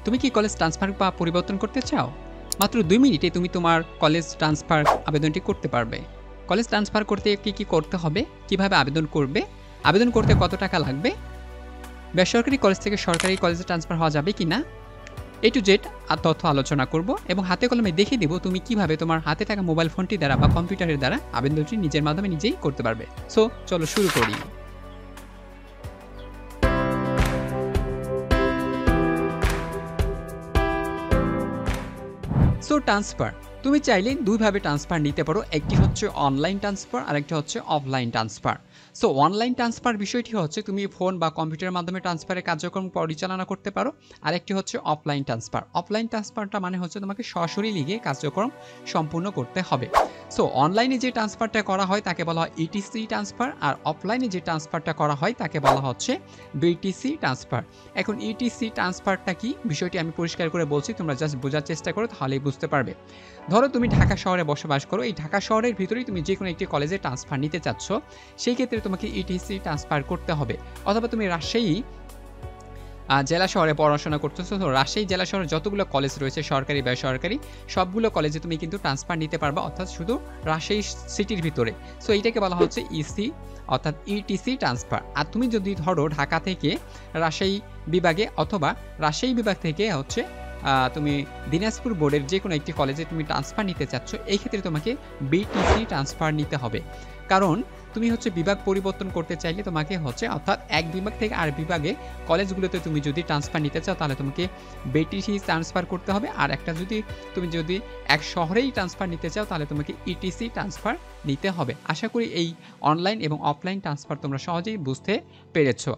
তুমি কি college transfer বা পরিবর্তন করতে চাও? মাত্র ২ মিনিটে তুমি তোমার কলেজ ট্রান্সফার আবেদনটি করতে পারবে। কলেজ ট্রান্সফার করতে কি করতে হবে? কিভাবে আবেদন করবে? আবেদন করতে কত টাকা লাগবে? বেসরকারি কলেজ থেকে সরকারি কলেজে ট্রান্সফার হওয়া যাবে কিনা? A to Z তথ্য আলোচনা করব এবং হাতে কলমে দেখিয়ে দিব তুমি কিভাবে তোমার হাতে থাকা মোবাইল ফোনটি দ্বারা বা কম্পিউটারের দ্বারা আবেদনটি নিজের মাধ্যমে নিজেই করতে পারবে। সো চলো শুরু করি। সো ট্রান্সফার তুমি চাইলে দুইভাবে ট্রান্সফার নিতে পারো, একটি হচ্ছে অনলাইন ট্রান্সফার আর একটা হচ্ছে offline transfer. So online transfer বিষয়টি হচ্ছে তুমি ফোন বা কম্পিউটারের মাধ্যমে ট্রান্সফারের কার্যক্রম পরিচালনা করতে পারো, আর একটি হচ্ছে অফলাইন ট্রান্সফার। অফলাইন ট্রান্সফারটা মানে হচ্ছে তোমাকে সরাসরি লিগে কার্যক্রম সম্পূর্ণ করতে হবে। সো অনলাইনে যে ট্রান্সফারটা করা হয় তাকে বলা হয় ইটিসি ট্রান্সফার, আর অফলাইনে যে ট্রান্সফারটা করা হয় তাকে বলা হচ্ছে বিটিসি ট্রান্সফার। এখন ইটিসি ট্রান্সফারটা কি বিষয়টি আমি পরিষ্কার করে বলছি, তোমরা জাস্ট বোঝার চেষ্টা করো, তাহলেই বুঝতে পারবে। ধরো তুমি ঢাকা শহরে বসবাস করো, এই ঢাকা শহরের ভিতরেই তুমি যে কোনো একটি কলেজে ট্রান্সফার নিতে চাচ্ছ, সেই ক্ষেত্রে তোমাকে ইটিসি ট্রান্সফার করতে হবে। অথবা তুমি রাজশাহী জেলা শহরে পড়াশোনা করতেছো, তো রাজশাহী জেলা শহরে যতগুলো কলেজ রয়েছে সরকারি বেসরকারি সবগুলো কলেজে তুমি কিন্তু ট্রান্সফার নিতে পারবা, অর্থাৎ শুধু রাজশাহী সিটির ভিতরে। সো এইটাকে বলা হচ্ছে ইসি অর্থাৎ ইটিসি ট্রান্সফার। আর তুমি যদি ধরো ঢাকা থেকে রাজশাহী বিভাগে অথবা রাজশাহী বিভাগ থেকে হচ্ছে তুমি দিনাজপুর বোর্ডের যে কোনো একটি কলেজে তুমি ট্রান্সফার নিতে চাচ্ছ, এই ক্ষেত্রে তোমাকে বিটিসি ট্রান্সফার নিতে হবে। কারণ তুমি হচ্ছে বিভাগ পরিবর্তন করতে চাইলে তোমাকে হচ্ছে অর্থাৎ এক বিভাগ থেকে আর বিভাগে কলেজগুলোতে তুমি যদি ট্রান্সফার নিতে চাও তাহলে তোমাকে বিটিসি ট্রান্সফার করতে হবে, আর একটা তুমি যদি এক শহরেই ট্রান্সফার নিতে চাও তাহলে তোমাকে ইটিসি ট্রান্সফার নিতে হবে। আশা করি এই অনলাইন এবং অফলাইন ট্রান্সফার তোমরা সহজেই বুঝতে পেরেছো।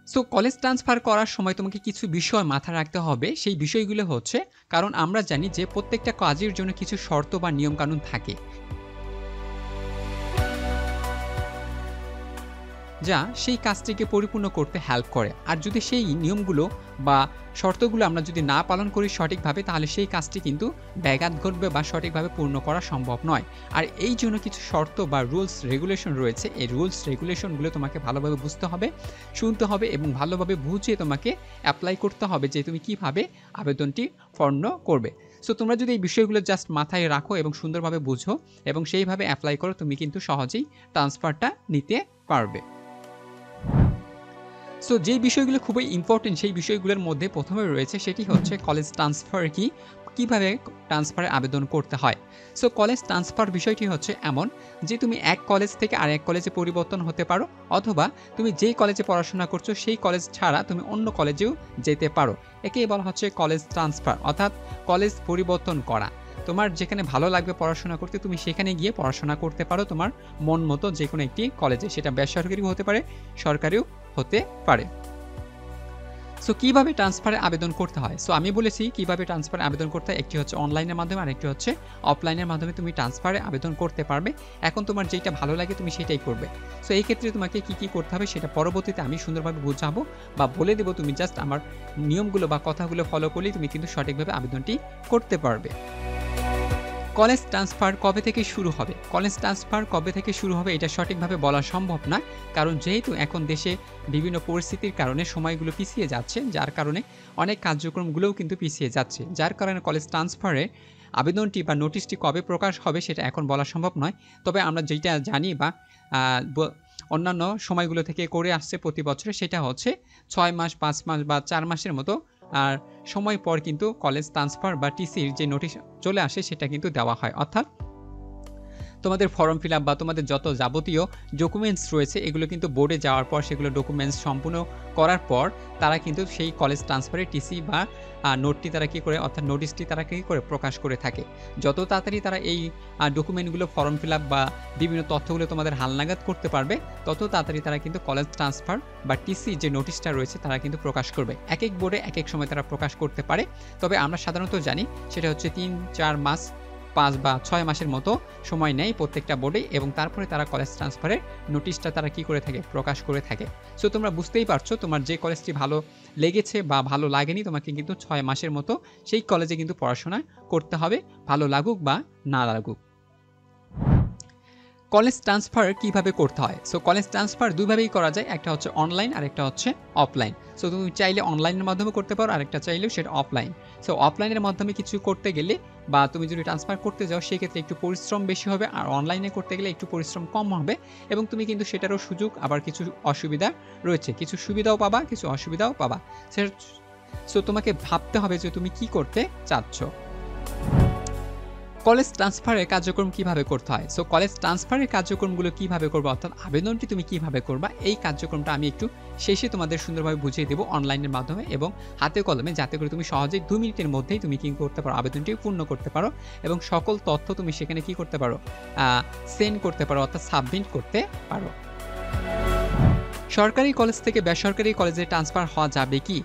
সো কলেজ ট্রান্সফার করার সময় তোমাকে কিছু বিষয় মাথায় রাখতে হবে, সেই বিষয়গুলো হচ্ছে, কারণ আমরা জানি যে প্রত্যেকটা কাজের জন্য কিছু শর্ত বা নিয়মকানুন থাকে যা সেই কাজটিকে পরিপূর্ণ করতে হেল্প করে। আর যদি সেই নিয়মগুলো বা শর্তগুলো আমরা যদি না পালন করি সঠিকভাবে, তাহলে সেই কাজটি কিন্তু ব্যাঘাত ঘটবে বা সঠিকভাবে পূর্ণ করা সম্ভব নয়। আর এই জন্য কিছু শর্ত বা রুলস রেগুলেশন রয়েছে, এই রুলস রেগুলেশনগুলো তোমাকে ভালোভাবে বুঝতে হবে, শুনতে হবে এবং ভালোভাবে বুঝিয়ে তোমাকে অ্যাপ্লাই করতে হবে যে তুমি কিভাবে আবেদনটি পূর্ণ করবে। সো তোমরা যদি এই বিষয়গুলো জাস্ট মাথায় রাখো এবং সুন্দরভাবে বুঝো এবং সেইভাবে অ্যাপ্লাই করো, তুমি কিন্তু সহজেই ট্রান্সফারটা নিতে পারবে। সো যে বিষয়গুলো খুবই ইম্পর্টেন্ট সেই বিষয়গুলোর মধ্যে প্রথমে রয়েছে সেটি হচ্ছে কলেজ ট্রান্সফার কি, কিভাবে ট্রান্সফারে আবেদন করতে হয়। সো কলেজ ট্রান্সফার বিষয়টি হচ্ছে এমন যে তুমি এক কলেজ থেকে আরেক কলেজে পরিবর্তন হতে পারো, অথবা তুমি যেই কলেজে পড়াশোনা করছো সেই কলেজ ছাড়া তুমি অন্য কলেজেও যেতে পারো। একেই বলা হচ্ছে কলেজ ট্রান্সফার অর্থাৎ কলেজ পরিবর্তন করা। তোমার যেখানে ভালো লাগবে পড়াশোনা করতে তুমি সেখানে গিয়ে পড়াশোনা করতে পারো তোমার মন মতো যে কোনো একটি কলেজে, সেটা বেসরকারিও হতে পারে সরকারিও হতে পারে। সো কিভাবে ট্রান্সফারে আবেদন করতে হয়, সো আমি বলেছি কিভাবে ট্রান্সফারে আবেদন করতে হয়, একটি হচ্ছে অনলাইনের মাধ্যমে আর একটি হচ্ছে অফলাইনের মাধ্যমে তুমি ট্রান্সফারে আবেদন করতে পারবে। এখন তোমার যেটা ভালো লাগে তুমি সেটাই করবে। সো এই ক্ষেত্রে তোমাকে কি কি করতে হবে সেটা পরবর্তীতে আমি সুন্দরভাবে বুঝাবো বা বলে দেবো, তুমি জাস্ট আমার নিয়মগুলো বা কথাগুলো ফলো করলেই তুমি কিন্তু সঠিকভাবে আবেদনটি করতে পারবে। কলেজ ট্রান্সফার কবে থেকে শুরু হবে, কলেজ ট্রান্সফার কবে থেকে শুরু হবে এটা সঠিকভাবে বলা সম্ভব না, কারণ যেহেতু এখন দেশে বিভিন্ন পরিস্থিতির কারণে সময়গুলো পিছিয়ে যাচ্ছে, যার কারণে অনেক কার্যক্রমগুলোও কিন্তু পিছিয়ে যাচ্ছে, যার কারণে কলেজ ট্রান্সফারে আবেদনটি বা নোটিশটি কবে প্রকাশ হবে সেটা এখন বলা সম্ভব নয়। তবে আমরা যেটা জানি বা অন্যান্য সময়গুলো থেকে করে আসছে প্রতি বছরে, সেটা হচ্ছে 6 মাস 5 মাস বা 4 মাসের মতো আর সময় পর কিন্তু কলেজ ট্রান্সফার বা টিসির যে নোটিশ চলে আসে সেটা কিন্তু দেওয়া হয়। অর্থাৎ তোমাদের ফর্ম ফিল আপ বা তোমাদের যত যাবতীয় ডকুমেন্টস রয়েছে এগুলো কিন্তু বোর্ডে যাওয়ার পর সেগুলো ডকুমেন্টস সম্পূর্ণ করার পর তারা কিন্তু সেই কলেজ ট্রান্সফারের টিসি বা নোটটি তারা কী করে অর্থাৎ নোটিশটি তারা কী করে প্রকাশ করে থাকে। যত তাড়াতাড়ি তারা এই ডকুমেন্টগুলো ফর্ম ফিল আপ বা বিভিন্ন তথ্যগুলো তোমাদের হালনাগাদ করতে পারবে, তত তাড়াতাড়ি তারা কিন্তু কলেজ ট্রান্সফার বা টিসি যে নোটিশটা রয়েছে তারা কিন্তু প্রকাশ করবে। এক এক বোর্ডে এক এক সময় তারা প্রকাশ করতে পারে, তবে আমরা সাধারণত জানি সেটা হচ্ছে 3-4 মাস 5 বা 6 মাসের মতো সময় নেয় প্রত্যেকটা বোর্ডে, এবং তারপরে তারা কলেজ ট্রান্সফারের নোটিশটা তারা কি করে থাকে, প্রকাশ করে থাকে। সো তোমরা বুঝতেই পারছো তোমার যে কলেজটি ভালো লেগেছে বা ভালো লাগেনি, তোমাকে কিন্তু 6 মাসের মতো সেই কলেজে কিন্তু পড়াশোনা করতে হবে, ভালো লাগুক বা না লাগুক। কলেজ ট্রান্সফার কিভাবে করতে হয়, সো কলেজ ট্রান্সফার দুইভাবেই করা যায়, একটা হচ্ছে অনলাইন আর একটা হচ্ছে অফলাইন। সো তুমি চাইলে অনলাইনের মাধ্যমে করতে পারো, আরেকটা চাইলেও সেটা অফলাইন। সো অফলাইনের মাধ্যমে কিছু করতে গেলে বা তুমি যদি ট্রান্সফার করতে যাও সেক্ষেত্রে একটু পরিশ্রম বেশি হবে, আর অনলাইনে করতে গেলে একটু পরিশ্রম কম হবে এবং তুমি কিন্তু সেটারও সুযোগ আবার কিছু অসুবিধা রয়েছে। কিছু সুবিধাও পাবা, কিছু অসুবিধাও পাবা। সো তোমাকে ভাবতে হবে যে তুমি কি করতে চাচ্ছ। কলেজ ট্রান্সফারের কার্যক্রম কিভাবে করতে হয়? সো কলেজ ট্রান্সফারের কার্যক্রমগুলো কিভাবে করবা, অর্থাৎ আবেদনটি তুমি কিভাবে করবা, এই কার্যক্রমটা আমি একটু শেষে তোমাদের সুন্দরভাবে বুঝিয়ে দেব অনলাইনের মাধ্যমে এবং হাতে কলমে, যাতে করে তুমি সহজেই 2 মিনিটের মধ্যেই তুমি কি করতে পারো, আবেদনটি পূর্ণ করতে পারো এবং সকল তথ্য তুমি সেখানে কি করতে পারো, সেন্ড করতে পারো, অর্থাৎ সাবমিট করতে পারো। সরকারি কলেজ থেকে বেসরকারি কলেজে ট্রান্সফার হওয়া যাবে কি?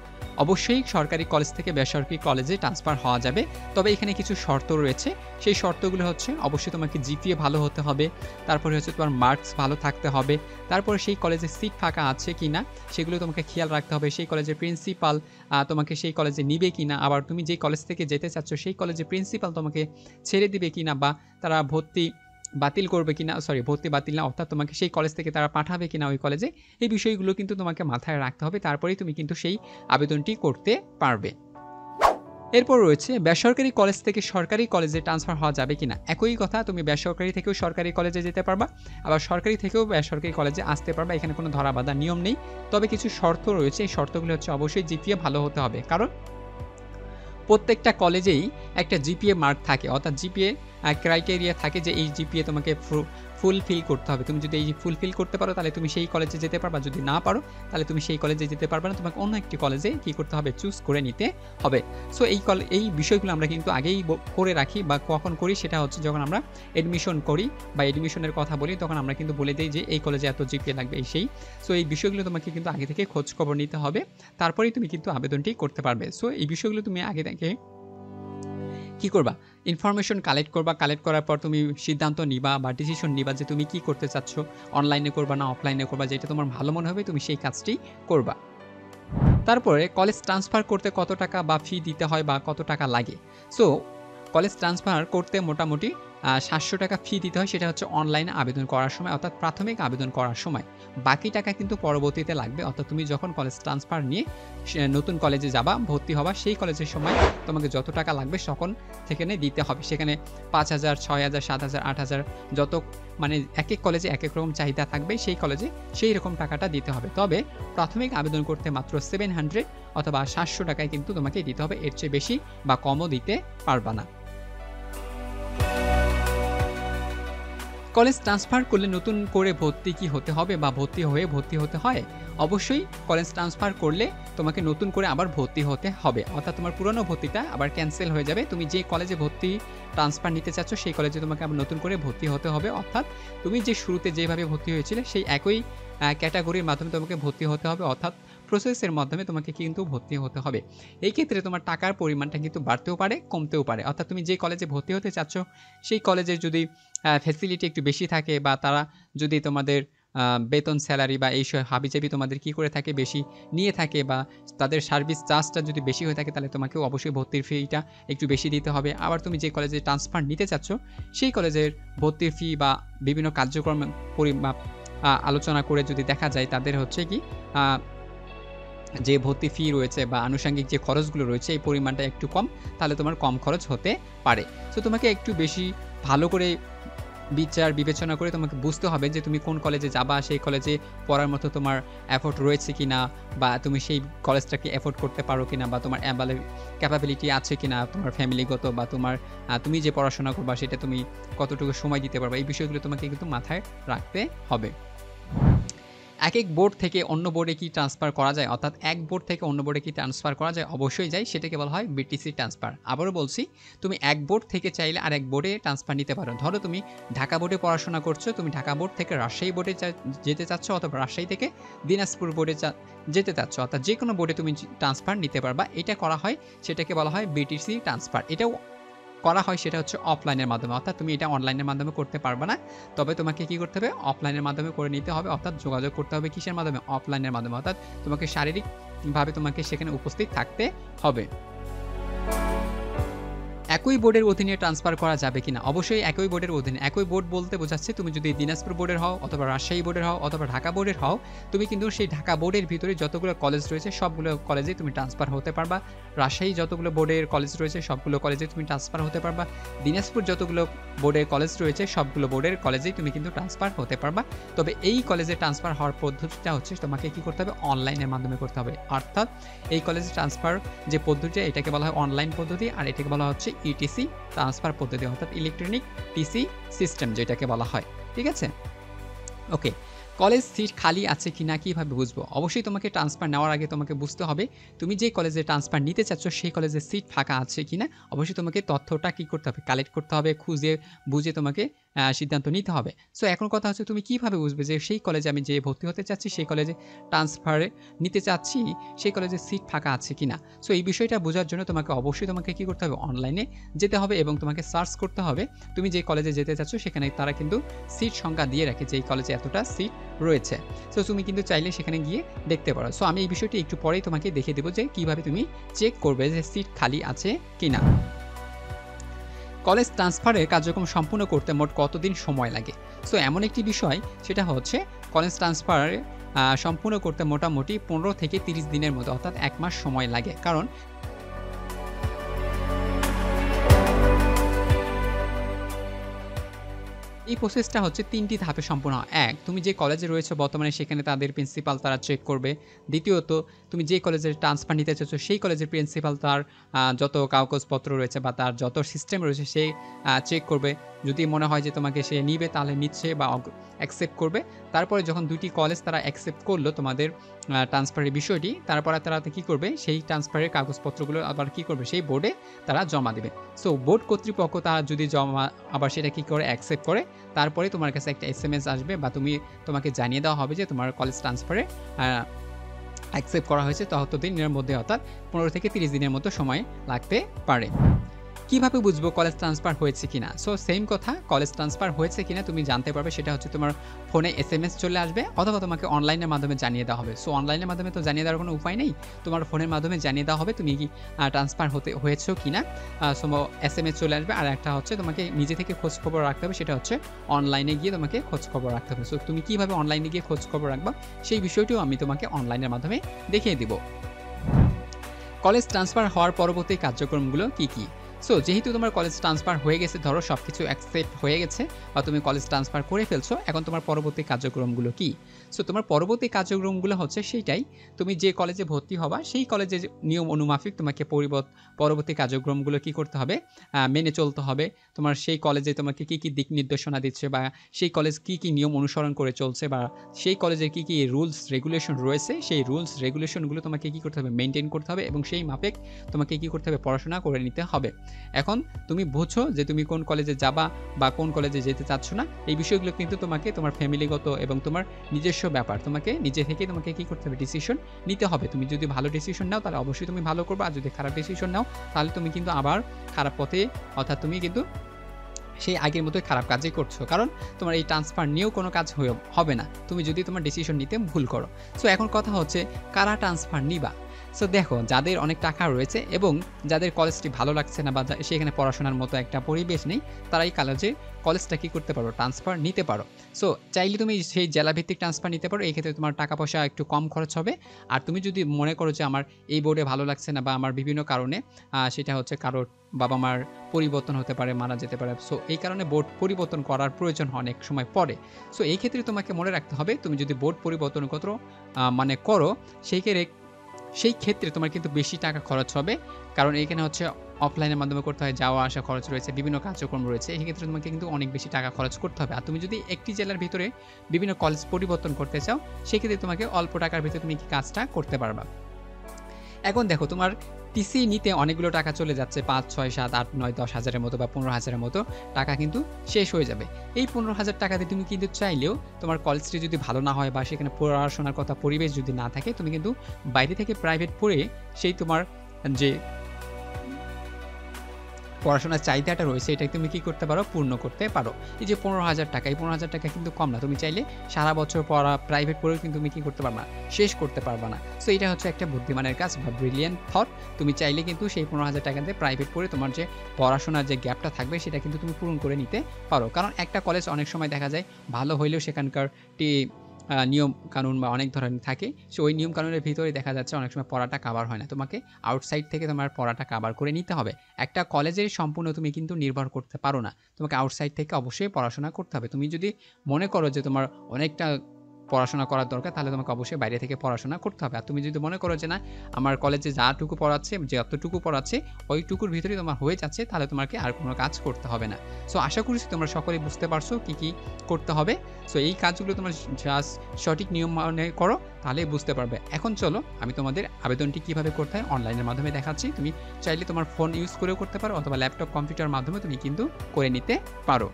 অবশ্যই সরকারি কলেজ থেকে বেসরকারি কলেজে ট্রান্সফার হওয়া যাবে, তবে এখানে কিছু শর্ত রয়েছে। সেই শর্তগুলো হচ্ছে অবশ্যই তোমাকে জিপিএ ভালো হতে হবে, তারপরে হচ্ছে তোমার মার্কস ভালো থাকতে হবে, তারপরে সেই কলেজে সিট ফাঁকা আছে কিনা সেগুলো তোমাকে খেয়াল রাখতে হবে, সেই কলেজের প্রিন্সিপাল তোমাকে সেই কলেজে নিবে কিনা, আবার তুমি যেই কলেজ থেকে যেতে চাচ্ছ সেই কলেজের প্রিন্সিপাল তোমাকে ছেড়ে দিবে কিনা বা তারা ভর্তি বাতিল করবে কিনা, ভর্তি বাতিল না, অর্থাৎ তোমাকে সেই কলেজ থেকে তারা পাঠাবে কিনা ওই কলেজে, এই বিষয়গুলো কিন্তু তোমাকে মাথায় রাখতে হবে, তারপরেই তুমি কিন্তু সেই আবেদনটি করতে পারবে। এরপর রয়েছে বেসরকারি কলেজ থেকে সরকারি কলেজে ট্রান্সফার হওয়া যাবে কিনা। একই কথা, তুমি বেসরকারি থেকেও সরকারি কলেজে যেতে পারবা, আবার সরকারি থেকেও বেসরকারি কলেজে আসতে পারবা, এখানে কোনো ধরা বাঁধা নিয়ম নেই। তবে কিছু শর্ত রয়েছে, এই শর্তগুলো হচ্ছে অবশ্যই জিপিএ ভালো হতে হবে, কারণ প্রত্যেকটা কলেজেই একটা জিপিএ মার্ক থাকে, অর্থাৎ জিপিএ ক্রাইটেরিয়া থাকে যে এই জিপিএ তোমাকে ফুলফিল করতে হবে। তুমি যদি এই ফুলফিল করতে পারো তাহলে তুমি সেই কলেজে যেতে পারবা, যদি না পারো তাহলে তুমি সেই কলেজে যেতে পারবে না, তোমাকে অন্য একটি কলেজে কি করতে হবে, চুজ করে নিতে হবে। সো এই বিষয়গুলো আমরা কিন্তু আগেই করে রাখি, বা কখন করি সেটা হচ্ছে যখন আমরা এডমিশন করি বা এডমিশনের কথা বলি, তখন আমরা কিন্তু বলে দিই যে এই কলেজে এত জিপিএ লাগবে এই সেই। সো এই বিষয়গুলো তোমাকে কিন্তু আগে থেকে খোঁজ খবর নিতে হবে, তারপরেই তুমি কিন্তু আবেদনটি করতে পারবে। সো এই বিষয়গুলো তুমি আগে থেকে কি করবা, ইনফরমেশন কালেক্ট করবা, কালেক্ট করার পর তুমি সিদ্ধান্ত নিবা বা ডিসিশন নিবা যে তুমি কি করতে চাচ্ছ, অনলাইনে করবা না অফলাইনে করবা, যেটা তোমার ভালো মনে হবে তুমি সেই কাজটি করবা। তারপরে কলেজ ট্রান্সফার করতে কত টাকা বা ফি দিতে হয় বা কত টাকা লাগে। সো কলেজ ট্রান্সফার করতে মোটামুটি 700 টাকা ফি দিতে হয়, সেটা হচ্ছে অনলাইনে আবেদন করার সময়, অর্থাৎ প্রাথমিক আবেদন করার সময়। বাকি টাকা কিন্তু পরবর্তীতে লাগবে, অর্থাৎ তুমি যখন কলেজ ট্রান্সফার নিয়ে নতুন কলেজে যাবা, ভর্তি হবা, সেই কলেজের সময় তোমাকে যত টাকা লাগবে তখন সেখানে দিতে হবে। সেখানে 5,000, 6,000, 7,000, 8,000 যত মানে এক এক কলেজে এক এক রকম চাহিদা থাকবে, সেই কলেজে সেই রকম টাকাটা দিতে হবে। তবে প্রাথমিক আবেদন করতে মাত্র 700 অথবা 700 টাকায় কিন্তু তোমাকে দিতে হবে, এর চেয়ে বেশি বা কমও দিতে পারবা না। কলেজ ট্রান্সফার করলে নতুন করে ভর্তি কি হতে হবে বা ভর্তি হতে হয়? অবশ্যই কলেজ ট্রান্সফার করলে তোমাকে নতুন করে আবার ভর্তি হতে হবে, অর্থাৎ তোমার পুরনো ভর্তিটা আবার ক্যান্সেল হয়ে যাবে। তুমি যে কলেজে ভর্তি ট্রান্সফার নিতে চাচ্ছ সেই কলেজে তোমাকে আবার নতুন করে ভর্তি হতে হবে, অর্থাৎ তুমি যে শুরুতে যেভাবে ভর্তি হয়েছিলে সেই একই ক্যাটাগরির মাধ্যমে তোমাকে ভর্তি হতে হবে, অর্থাৎ প্রসেসের মাধ্যমে তোমাকে কিন্তু ভর্তি হতে হবে। এই ক্ষেত্রে তোমার টাকার পরিমাণটা কিন্তু বাড়তেও পারে, কমতেও পারে, অর্থাৎ তুমি যে কলেজে ভর্তি হতে চাচ্ছ সেই কলেজের যদি ফ্যাসিলিটি একটু বেশি থাকে বা তারা যদি তোমাদের বেতন, স্যালারি বা এই হাবিজাবি তোমাদের কি করে থাকে বেশি নিয়ে থাকে, বা তাদের সার্ভিস চার্জটা যদি বেশি হয়ে থাকে, তাহলে তোমাকেও অবশ্যই ভর্তির ফিটা একটু বেশি দিতে হবে। আবার তুমি যে কলেজে ট্রান্সফার নিতে চাচ্ছ সেই কলেজের ভর্তির ফি বা বিভিন্ন কার্যক্রম পরিমাপ আলোচনা করে যদি দেখা যায় তাদের হচ্ছে কি যে ভর্তি ফি রয়েছে বা আনুষঙ্গিক যে খরচগুলো রয়েছে এই পরিমাণটা একটু কম, তাহলে তোমার কম খরচ হতে পারে। সো তোমাকে একটু বেশি ভালো করে বিচার বিবেচনা করে তোমাকে বুঝতে হবে যে তুমি কোন কলেজে যাবা, সেই কলেজে পড়ার মতো তোমার এফোর্ট রয়েছে কিনা, বা তুমি সেই কলেজটাকে এফোর্ড করতে পারো কিনা, বা তোমার ক্যাপাবিলিটি আছে কিনা, তোমার ফ্যামিলিগত বা তোমার তুমি যে পড়াশোনা করবা সেটা তুমি কতটুকু সময় দিতে পারবা, এই বিষয়গুলো তোমাকে কিন্তু মাথায় রাখতে হবে। এক বোর্ড থেকে অন্য বোর্ডে কি ট্রান্সফার করা যায়, অর্থাৎ এক বোর্ড থেকে অন্য বোর্ডে কি ট্রান্সফার করা যায়? অবশ্যই যায়, সেটাকে বলা হয় বিটিসি ট্রান্সফার। আবারও বলছি, তুমি এক বোর্ড থেকে চাইলে আর এক বোর্ডে ট্রান্সফার নিতে পারো। ধরো তুমি ঢাকা বোর্ডে পড়াশোনা করছো, তুমি ঢাকা বোর্ড থেকে রাজশাহী বোর্ডে যেতে চাচ্ছ, অথবা রাজশাহী থেকে দিনাজপুর বোর্ডে যেতে চাচ্ছ, অর্থাৎ যে কোনো বোর্ডে তুমি ট্রান্সফার নিতে পারবা। এটা করা হয়, সেটাকে বলা হয় বিটিসি ট্রান্সফার। এটাও করা হয় সেটা হচ্ছে অফলাইনের মাধ্যমে, অর্থাৎ তুমি এটা অনলাইনের মাধ্যমে করতে পারবে না, তবে তোমাকে কি করতে হবে, অফলাইনের মাধ্যমে করে নিতে হবে, অর্থাৎ যোগাযোগ করতে হবে কিসের মাধ্যমে, অফলাইনের মাধ্যমে, অর্থাৎ তোমাকে শারীরিকভাবে তোমাকে সেখানে উপস্থিত থাকতে হবে। একই বোর্ডের অধীনে ট্রান্সফার করা যাবে কিনা? অবশ্যই একই বোর্ডের অধীনে। একই বোর্ড বলতে বোঝাচ্ছে তুমি যদি দিনাজপুর বোর্ডের হও অথবা রাজশাহী বোর্ডের হও অথবা ঢাকা বোর্ডের হও, তুমি কিন্তু সেই ঢাকা বোর্ডের ভিতরে যতগুলো কলেজ রয়েছে সবগুলো কলেজেই তুমি ট্রান্সফার হতে পারবা। রাজশাহী যতগুলো বোর্ডের কলেজ রয়েছে সবগুলো কলেজে তুমি ট্রান্সফার হতে পারবা। দিনাজপুর যতগুলো বোর্ডের কলেজ রয়েছে সবগুলো বোর্ডের কলেজেই তুমি কিন্তু ট্রান্সফার হতে পারবা। তবে এই কলেজে ট্রান্সফার হওয়ার পদ্ধতিটা হচ্ছে তোমাকে কি করতে হবে? অনলাইনের মাধ্যমে করতে হবে। অর্থাৎ এই কলেজে ট্রান্সফার যে পদ্ধতি এটাকে বলা হয় অনলাইন পদ্ধতি, আর এটাকে বলা হচ্ছে ইটিসি ট্রান্সফার পদ্ধতি, অর্থাৎ ইলেকট্রনিক টিসি সিস্টেম যেটাকে বলা হয়। ঠিক আছে? ওকে, কলেজ সিট খালি আছে কিনা কিভাবে বুঝবো? অবশ্যই তোমাকে ট্রান্সফার নেওয়ার আগে তোমাকে বুঝতে হবে তুমি যে কলেজে ট্রান্সফার নিতে চাচ্ছ সেই কলেজের সিট ফাঁকা আছে কিনা। অবশ্যই তোমাকে তথ্যটা কি করতে হবে? কালেক্ট করতে হবে, খুঁজে বুঝে তোমাকে সিদ্ধান্ত নিতে হবে। সো এখন কথা হচ্ছে তুমি কিভাবে বুঝবে যে সেই কলেজে আমি যে ভর্তি হতে চাচ্ছি সেই কলেজে ট্রান্সফারে নিতে চাচ্ছি সেই কলেজে সিট ফাঁকা আছে কিনা। সো এই বিষয়টা বোঝার জন্য অবশ্যই তোমাকে কি করতে হবে? অনলাইনে যেতে হবে এবং তোমাকে সার্চ করতে হবে তুমি যে কলেজে যেতে চাচ্ছ সেখানে তারা কিন্তু সিট সংখ্যা দিয়ে রাখে যে এই কলেজে এতটা সিট রয়েছে। সো তুমি কিন্তু চাইলে সেখানে গিয়ে দেখতে পারো। সো আমি এই বিষয়টি একটু পরেই তোমাকে দেখিয়ে দেবো যে কিভাবে তুমি চেক করবে যে সিট খালি আছে কিনা। কলেজ ট্রান্সফারের কার্যক্রম সম্পূর্ণ করতে মোট কতদিন সময় লাগে? সো এমন একটি বিষয় সেটা হচ্ছে কলেজ ট্রান্সফার সম্পূর্ণ করতে মোটামুটি 15 থেকে 30 দিনের মতো, অর্থাৎ 1 মাস সময় লাগে। কারণ এই প্রসেসটা হচ্ছে ৩টি ধাপে সম্পূর্ণ হয়। ১, তুমি যে কলেজে রয়েছো বর্তমানে সেখানে তাদের প্রিন্সিপাল তারা চেক করবে। দ্বিতীয়ত, তুমি যে কলেজের ট্রান্সফার নিতে চাচ্ছ সেই কলেজের প্রিন্সিপাল তার যত কাগজপত্র রয়েছে বা তার যত সিস্টেম রয়েছে সে চেক করবে। যদি মনে হয় যে তোমাকে সে নিবে তাহলে নিচ্ছে বা অ্যাকসেপ্ট করবে। তারপরে যখন ২টি কলেজ তারা অ্যাকসেপ্ট করলো তোমাদের ট্রান্সফারের বিষয়টি, তারপরে তারা কি করবে? সেই ট্রান্সফারের কাগজপত্রগুলো আবার কি করবে? সেই বোর্ডে তারা জমা দিবে। সো বোর্ড কর্তৃপক্ষ তারা যদি জমা আবার সেটা কি করে? অ্যাকসেপ্ট করে। তারপরে তোমার কাছে একটা এসএমএস আসবে বা তোমাকে জানিয়ে দেওয়া হবে যে তোমার কলেজ ট্রান্সফারে অ্যাকসেপ্ট করা হয়েছে। ততদিনের মধ্যে, অর্থাৎ 15 থেকে 30 দিনের মতো সময় লাগতে পারে। কিভাবে বুঝবো কলেজ ট্রান্সফার হয়েছে কিনা? সো সেম কথা, কলেজ ট্রান্সফার হয়েছে কিনা তুমি জানতে পারবে সেটা হচ্ছে তোমার ফোনে এসএমএস চলে আসবে অথবা তোমাকে অনলাইনের মাধ্যমে জানিয়ে দেওয়া হবে। সো অনলাইনের মাধ্যমে তো জানিয়ে দেওয়ার কোনো উপায় নেই, তোমার ফোনের মাধ্যমে জানিয়ে দেওয়া হবে তুমি কি ট্রান্সফার হয়েছো কিনা। সো এসএমএস চলে আসবে। আর একটা হচ্ছে তোমাকে নিজে থেকে খোঁজ খবর রাখতে হবে, সেটা হচ্ছে অনলাইনে গিয়ে তোমাকে খোঁজ খবর রাখতে হবে। সো তুমি কিভাবে অনলাইনে গিয়ে খোঁজ খবর রাখবা সেই বিষয়টিও আমি তোমাকে অনলাইনের মাধ্যমে দেখিয়ে দিব। কলেজ ট্রান্সফার হওয়ার পরবর্তী কার্যক্রমগুলো কি কি? সো যেহেতু তোমার কলেজ ট্রান্সফার হয়ে গেছে, ধরো সবকিছু অ্যাকসেপ্ট হয়ে গেছে বা তুমি কলেজ ট্রান্সফার করে ফেলছো, এখন তোমার পরবর্তী কার্যক্রমগুলো কি? সো তোমার পরবর্তী কার্যক্রমগুলো হচ্ছে সেইটাই, তুমি যে কলেজে ভর্তি হবা সেই কলেজের নিয়ম অনুমাফিক তোমাকে পরবর্তী কার্যক্রমগুলো কি করতে হবে? মেনে চলতে হবে। তোমার সেই কলেজে তোমাকে কি কি দিক নির্দেশনা দিচ্ছে বা সেই কলেজ কি কি নিয়ম অনুসরণ করে চলছে বা সেই কলেজের কি কি রুলস রেগুলেশন রয়েছে সেই রুলস রেগুলেশনগুলো তোমাকে কি করতে হবে? মেনটেন করতে হবে এবং সেই মাফিক তোমাকে কি করতে হবে? পড়াশোনা করে নিতে হবে। এখন তুমি বুঝছো যে তুমি কোন কলেজে যাবা বা কোন কলেজে যেতে চাচ্ছ না, এই বিষয়গুলো কিন্তু তোমাকে তোমার ফ্যামিলিগত এবং তোমার নিজস্ব ব্যাপার, তোমাকে নিজে থেকে তোমাকে কি করতে হবে? ডিসিশন নিতে হবে। তুমি যদি ভালো ডিসিশন নাও তাহলে অবশ্যই তুমি ভালো করবে, আর যদি খারাপ ডিসিশন নাও তাহলে তুমি কিন্তু আবার খারাপ পথে, অর্থাৎ তুমি কিন্তু সেই আগের মতোই খারাপ কাজই করছো। কারণ তোমার এই ট্রান্সফার নিয়েও কোনো কাজ হবে না তুমি যদি তোমার ডিসিশন নিতে ভুল করো। সো এখন কথা হচ্ছে কারা ট্রান্সফার নিবা? সো দেখো, যাদের অনেক টাকা রয়েছে এবং যাদের কলেজটি ভালো লাগছে না বা সেখানে পড়াশোনার মতো একটা পরিবেশ নেই, তারাই কলেজটা কি করতে পারো? ট্রান্সফার নিতে পারো। সো চাইলে তুমি সেই জেলাভিত্তিক ট্রান্সফার নিতে পারো, এই ক্ষেত্রে তোমার টাকা পয়সা একটু কম খরচ হবে। আর তুমি যদি মনে করো যে আমার এই বোর্ডে ভালো লাগছে না বা আমার বিভিন্ন কারণে সেটা হচ্ছে কারোর বাবা মার পরিবর্তন হতে পারে, মারা যেতে পারে, সো এই কারণে বোর্ড পরিবর্তন করার প্রয়োজন অনেক সময় পড়ে। সো এই ক্ষেত্রে তোমাকে মনে রাখতে হবে তুমি যদি বোর্ড পরিবর্তন করো সেই ক্ষেত্রে তোমার কিন্তু বেশি টাকা খরচ হবে। কারণ এখানে হচ্ছে অফলাইনের মাধ্যমে করতে হয়, যাওয়া আসা খরচ রয়েছে, বিভিন্ন কার্যক্রম রয়েছে, এই ক্ষেত্রে তোমাকে কিন্তু অনেক বেশি টাকা খরচ করতে হবে। আর তুমি যদি একটি জেলার ভিতরে বিভিন্ন কলেজ পরিবর্তন করতে চাও সেক্ষেত্রে তোমাকে অল্প টাকার ভিতরে তুমি কি কাজটা করতে পারবা। এখন দেখো, তোমার টিসি নিতে অনেকগুলো টাকা চলে যাচ্ছে, 5, 6, 7, 8, 9, 10 হাজারের মতো বা 15 হাজারের মতো টাকা কিন্তু শেষ হয়ে যাবে। এই 15,000 টাকা দিয়ে তুমি কিন্তু চাইলেও তোমার কলেজটি যদি ভালো না হয় বা সেখানে পড়াশোনার কথা পরিবেশ যদি না থাকে, তুমি কিন্তু বাইরে থেকে প্রাইভেট পড়ে সেই তোমার যে পড়াশোনার চাহিদাটা রয়েছে এটা তুমি কি করতে পারো পূর্ণ করতে পারো। এই যে 15,000 টাকা, এই 15,000 টাকা কিন্তু কম না। তুমি চাইলে সারা বছর পড়া প্রাইভেট পড়েও কিন্তু তুমি কি করতে পারবা না, শেষ করতে পারবা না। সো এটা হচ্ছে একটা বুদ্ধিমানের কাজ বা ব্রিলিয়ান্ট থট। তুমি চাইলে কিন্তু সেই 15,000 টাকা দিয়ে প্রাইভেট পড়ে তোমার যে পড়াশোনার যে গ্যাপটা থাকবে সেটা কিন্তু তুমি পূরণ করে নিতে পারো। কারণ একটা কলেজ অনেক সময় দেখা যায় ভালো হইলেও সেখানকার নিয়ম কানুন বা অনেক ধরনের থাকে। সো ওই নিয়ম কানুনের ভিতরে দেখা যাচ্ছে অনেক সময় পড়াটা কাভার হয় না। তোমাকে আউটসাইড থেকে তোমার পড়াটা কাভার করে নিতে হবে। একটা কলেজের সম্পূর্ণ তুমি কিন্তু নির্ভর করতে পারো না। তোমাকে আউটসাইড থেকে অবশ্যই পড়াশোনা করতে হবে। তুমি যদি মনে করো যে তোমার অনেকটা পড়াশোনা করার দরকার তাহলে তোমাকে অবশ্যই বাইরে থেকে পড়াশোনা করতে হবে। আর তুমি যদি মনে করো যে না আমার কলেজে যাটুকু পড়াচ্ছে, যতটুকু পড়াচ্ছে ওইটুকুর ভিতরেই তোমার হয়ে যাচ্ছে তাহলে তোমাকে আর কোনো কাজ করতে হবে না। সো আশা করছি তোমরা সকলেই বুঝতে পারছো কি কি করতে হবে। সো এই কাজগুলো তোমরা জাস্ট সঠিক নিয়ম মানে করো তাহলেই বুঝতে পারবে। এখন চলো আমি তোমাদের আবেদনটি কিভাবে করতে হয় অনলাইনের মাধ্যমে দেখাচ্ছি। তুমি চাইলে তোমার ফোন ইউজ করেও করতে পারো অথবা ল্যাপটপ কম্পিউটার মাধ্যমে তুমি কিন্তু করে নিতে পারো।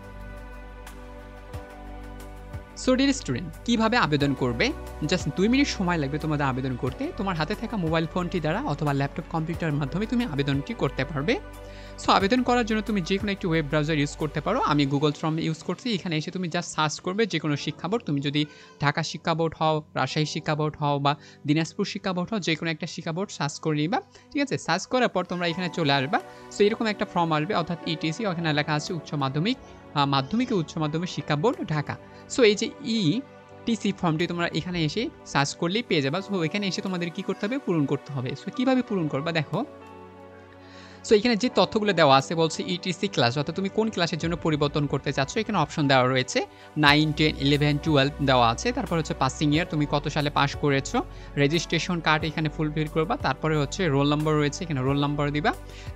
সো ডিয়ার স্টুডেন্ট, কীভাবে আবেদন করবে? জাস্ট 2 মিনিট সময় লাগবে তোমাদের আবেদন করতে। তোমার হাতে থাকা মোবাইল ফোনটি দ্বারা অথবা ল্যাপটপ কম্পিউটারের মাধ্যমে তুমি আবেদনটি করতে পারবে। সো আবেদন করার জন্য তুমি যে কোনো একটি ওয়েব ব্রাউজার ইউজ করতে পারো। আমি গুগল ক্রোম ইউজ করছি। এখানে এসে তুমি জাস্ট সার্চ করবে যে কোনো শিক্ষা বোর্ড। তুমি যদি ঢাকা শিক্ষা বোর্ড হও, রাজশাহী শিক্ষা বোর্ড হও বা দিনাজপুর শিক্ষা বোর্ড হও, যে কোনো একটা শিক্ষা বোর্ড সার্চ করে নিবা। ঠিক আছে, সার্চ করার পর তোমরা এখানে চলে আসবা। সো এরকম একটা ফর্ম আসবে অর্থাৎ ইটিসি, ওখানে লেখা আছে উচ্চ মাধ্যমিক, মাধ্যমিক ও উচ্চ মাধ্যমিক শিক্ষা বোর্ড ঢাকা। সো এই যে টিসি ফর্মটি তোমরা এখানে এসে সার্চ করলেই পেয়ে যাবা। সো এখানে এসে তোমাদের কি করতে হবে? পূরণ করতে হবে। সো কীভাবে পূরণ করবা দেখো। সো এখানে যে তথ্যগুলো দেওয়া আছে বলছে ইটিসি ক্লাস, অর্থাৎ তুমি কোন ক্লাসের জন্য পরিবর্তন করতে চাচ্ছ। এখানে অপশন দেওয়া রয়েছে 9, 10, 11, 12 দেওয়া আছে। তারপর হচ্ছে পাসিং ইয়ার, তুমি কত সালে পাস করেছো। রেজিস্ট্রেশন কার্ড এখানে ফুলফিল করবা। তারপরে হচ্ছে রোল নাম্বার রয়েছে, এখানে রোল নাম্বার দিবা।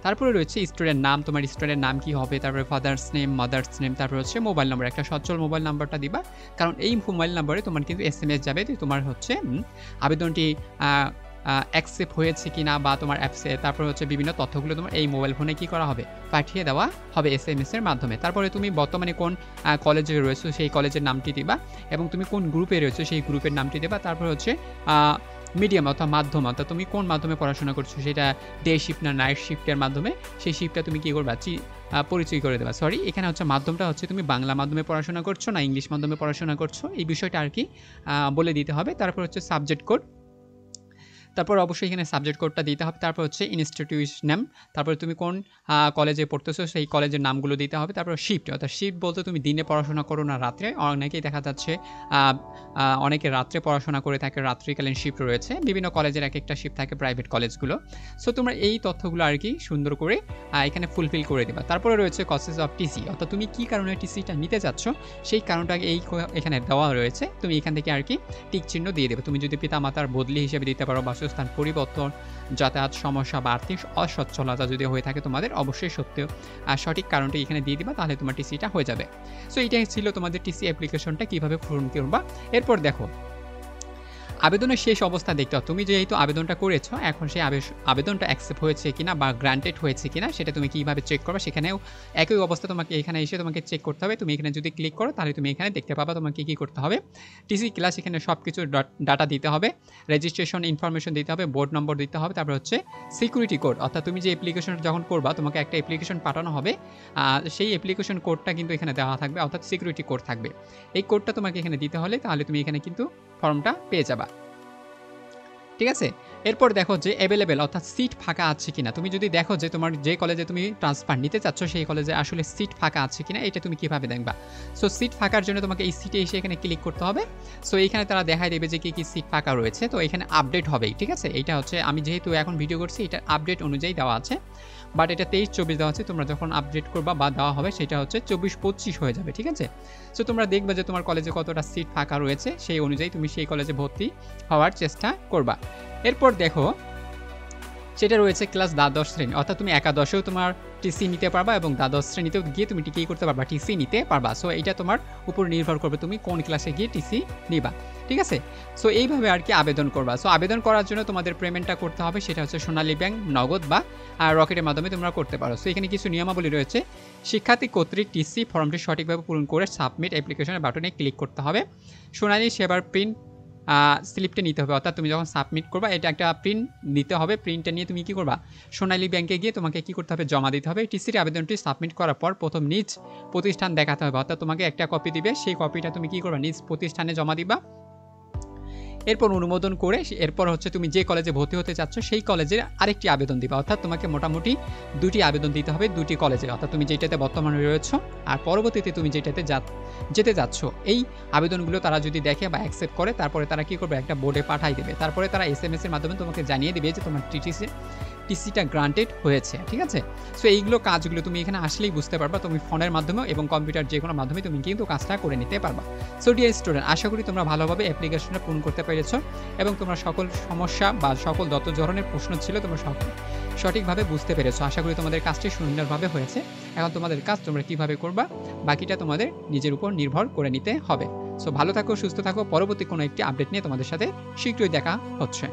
তারপরে রয়েছে স্টুডেন্ট নাম, তোমার স্টুডেন্টের নাম কি হবে। তারপরে ফাদার্স নেম, মাদার্স নেম। তারপর হচ্ছে মোবাইল নাম্বার, একটা সচল মোবাইল নাম্বারটা দিবা, কারণ এই মোবাইল নাম্বারে তোমার কিন্তু SMS যাবে যে তোমার হচ্ছে আবেদনটি অ্যাকসেপ্ট হয়েছে কিনা বা তোমার অ্যাপসে। তারপর হচ্ছে বিভিন্ন তথ্যগুলো তোমার এই মোবাইল ফোনে কি করা হবে? পাঠিয়ে দেওয়া হবে SMS এর মাধ্যমে। তারপরে তুমি বর্তমানে কোন কলেজে রয়েছো সেই কলেজের নামটি দিবা এবং তুমি কোন গ্রুপে রয়েছো সেই গ্রুপের নামটি দেবা। তারপর হচ্ছে মিডিয়াম অর্থাৎ মাধ্যম, অর্থাৎ তুমি কোন মাধ্যমে পড়াশোনা করছো, সেটা ডে শিফট না নাইট শিফটের মাধ্যমে, সেই শিফটটা তুমি কী করবা পরিচয় করে দেবা। সরি, এখানে হচ্ছে মাধ্যমটা হচ্ছে তুমি বাংলা মাধ্যমে পড়াশোনা করছো না ইংলিশ মাধ্যমে পড়াশোনা করছো, এই বিষয়টা আর কি বলে দিতে হবে। তারপর হচ্ছে সাবজেক্ট কোড, তারপর অবশ্যই এখানে সাবজেক্ট কোডটা দিতে হবে। তারপর হচ্ছে ইনস্টিটিউশন নেম, তারপরে তুমি কোন কলেজে পড়তেছো সেই কলেজের নামগুলো দিতে হবে। তারপর শিফট, অর্থাৎ শিফট বলতে তুমি দিনে পড়াশোনা করো না রাত্রে। অনেকেই দেখা যাচ্ছে অনেকে রাত্রে পড়াশোনা করে থাকে, রাত্রিকালীন শিফট রয়েছে। বিভিন্ন কলেজের এক একটা শিফট থাকে প্রাইভেট কলেজগুলো। সো তোমরা এই তথ্যগুলো আর কি সুন্দর করে এখানে ফুলফিল করে দেবা। তারপরে রয়েছে কসেস অফ টিসি, অর্থাৎ তুমি কী কারণে টিসিটা নিতে চাচ্ছ সেই কারণটা এখানে দেওয়া রয়েছে। তুমি এখান থেকে আর কি টিক চিহ্ন দিয়ে দেবে। তুমি যদি পিতামাতার বদলি হিসেবে দিতে পারো, বাসস্থান পরিবর্তন, যাতায়াত সমস্যা বা আর্থিক অসচ্ছলতা যদি হয়ে থাকে তোমাদের, অবশ্যই সঠিক কারণটা এখানে দিয়ে দিবা, তাহলে তোমার টিসিটা হয়ে যাবে। সো এটাই ছিল তোমাদের টিসি অ্যাপ্লিকেশনটা কীভাবে পূরণ করবা। এরপর দেখো আবেদনের শেষ অবস্থা দেখতে হবে। তুমি যেহেতু আবেদনটা করেছো, এখন সেই আবেদনটা অ্যাকসেপ্ট হয়েছে কিনা বা গ্রান্টেড হয়েছে কিনা সেটা তুমি কীভাবে চেক করবে। সেখানেও একই অবস্থা তোমাকে এখানে এসে তোমাকে চেক করতে হবে। তুমি এখানে যদি ক্লিক করো তাহলে তুমি এখানে দেখতে পাবা তোমাকে কী করতে হবে। টিসি ক্লাস, এখানে সব কিছু ডাটা দিতে হবে, রেজিস্ট্রেশন ইনফরমেশন দিতে হবে, বোর্ড নম্বর দিতে হবে। তারপর হচ্ছে সিকিউরিটি কোড, অর্থাৎ তুমি যে অ্যাপ্লিকেশন যখন করবা তোমাকে একটা অ্যাপ্লিকেশন পাঠানো হবে, সেই অ্যাপ্লিকেশন কোডটা কিন্তু এখানে দেওয়া থাকবে, অর্থাৎ সিকিউরিটি কোড থাকবে। এই কোডটা তোমাকে এখানে দিতে হলে তাহলে তুমি এখানে কিন্তু ফর্মটা পেয়ে যাবা। ঠিক আছে, এরপর দেখো যে অ্যাভেলেবেল অর্থাৎ সিট ফাঁকা আছে কিনা। তুমি যদি দেখো যে তোমার যে কলেজে তুমি ট্রান্সফার নিতে চাচ্ছ সেই কলেজে আসলে সিট ফাঁকা আছে কিনা, এটা তুমি কিভাবে দেখবা। সো সিট ফাঁকার জন্য তোমাকে এই সিটে এসে এখানে ক্লিক করতে হবে। সো এখানে তারা দেখাই দেবে যে কি কি সিট ফাঁকা রয়েছে। তো এখানে আপডেট হবেই, ঠিক আছে। এটা হচ্ছে আমি যেহেতু এখন ভিডিও করছি এটা আপডেট অনুযায়ী দেওয়া আছে, বাট এটা 23-24 দেওয়া আছে। তোমরা যখন আপডেট করবা বা দেওয়া হবে সেটা হচ্ছে 24-25 হয়ে যাবে, ঠিক আছে। সো তোমরা দেখবে যে তোমার কলেজে কতটা সিট ফাঁকা রয়েছে, সেই অনুযায়ী তুমি সেই কলেজে ভর্তি হওয়ার চেষ্টা করবা। এরপর দেখো সেটা রয়েছে ক্লাস দ্বাদশ শ্রেণী, অর্থাৎ তুমি একাদশেও তোমার টিসি নিতে পারবা এবং দ্বাদশ শ্রেণীতেও গিয়ে তুমি কী করতে পারবা, টিসি নিতে পারবা। সো এটা তোমার উপর নির্ভর করবে তুমি কোন ক্লাসে গিয়ে টিসি নিবা, ঠিক আছে। সো এইভাবে আর কি আবেদন করবা। সো আবেদন করার জন্য তোমাদের পেমেন্টটা করতে হবে, সেটা হচ্ছে সোনালী ব্যাংক, নগদ বা রকেটের মাধ্যমে তোমরা করতে পারো। সো এখানে কিছু নিয়মাবলী রয়েছে। শিক্ষার্থী কর্তৃক টিসি ফর্মটি সঠিকভাবে পূরণ করে সাবমিট অ্যাপ্লিকেশনের বাটনে ক্লিক করতে হবে। সোনালী সেবার প্রিন্ট স্লিপটা নিতে হবে, অর্থাৎ তুমি যখন সাবমিট করবা এটা একটা প্রিন্ট নিতে হবে। প্রিন্টটা নিয়ে তুমি কি করবা, সোনালী ব্যাংকে গিয়ে তোমাকে কি করতে হবে, জমা দিতে হবে। টিসির আবেদনটি সাবমিট করার পর প্রথম নিজ প্রতিষ্ঠান দেখাতে হবে, অর্থাৎ তোমাকে একটা কপি দিবে, সেই কপিটা তুমি কি করবা, নিজ প্রতিষ্ঠানে জমা দিবা। এরপর অনুমোদন করে এরপর হচ্ছে তুমি যে কলেজে ভর্তি হতে চাচ্ছ সেই কলেজের আরেকটি আবেদন দিবা, অর্থাৎ তোমাকে মোটামুটি 2টি আবেদন দিতে হবে 2টি কলেজে, অর্থাৎ তুমি যেটাতে বর্তমানে রয়েছো আর পরবর্তীতে তুমি যেটাতে যেতে যাচ্ছ। এই আবেদনগুলো তারা যদি দেখে বা অ্যাকসেপ্ট করে তারপরে তারা কি করবে, একটা বোর্ডে পাঠাই দেবে। তারপরে তারা SMS এর মাধ্যমে তোমাকে জানিয়ে দিবে যে তোমার টিসিটা গ্রান্টেড হয়েছে, ঠিক আছে। সো এইগুলো কাজগুলো তুমি এখানে আসলেই বুঝতে পারবা, তুমি ফোনের মাধ্যমে এবং কম্পিউটার যে কোনো মাধ্যমে তুমি কিন্তু কাজটা করে নিতে পারবা। সো ডিয়ার স্টুডেন্ট, আশা করি তোমরা ভালোভাবে অ্যাপ্লিকেশনটা পূরণ করতে পেরেছো এবং তোমরা সকল সমস্যা বা সকল যত ধরনের প্রশ্ন ছিল তোমরা সঠিকভাবে বুঝতে পেরেছো। আশা করি তোমাদের কাজটি সুন্দরভাবে হয়েছে। এখন তোমাদের কাজ তোমরা কিভাবে করবা বাকিটা তোমাদের নিজের উপর নির্ভর করে নিতে হবে। সো ভালো থাকো, সুস্থ থাকো, পরবর্তী কোনো একটি আপডেট নিয়ে তোমাদের সাথে শীঘ্রই দেখা হচ্ছে।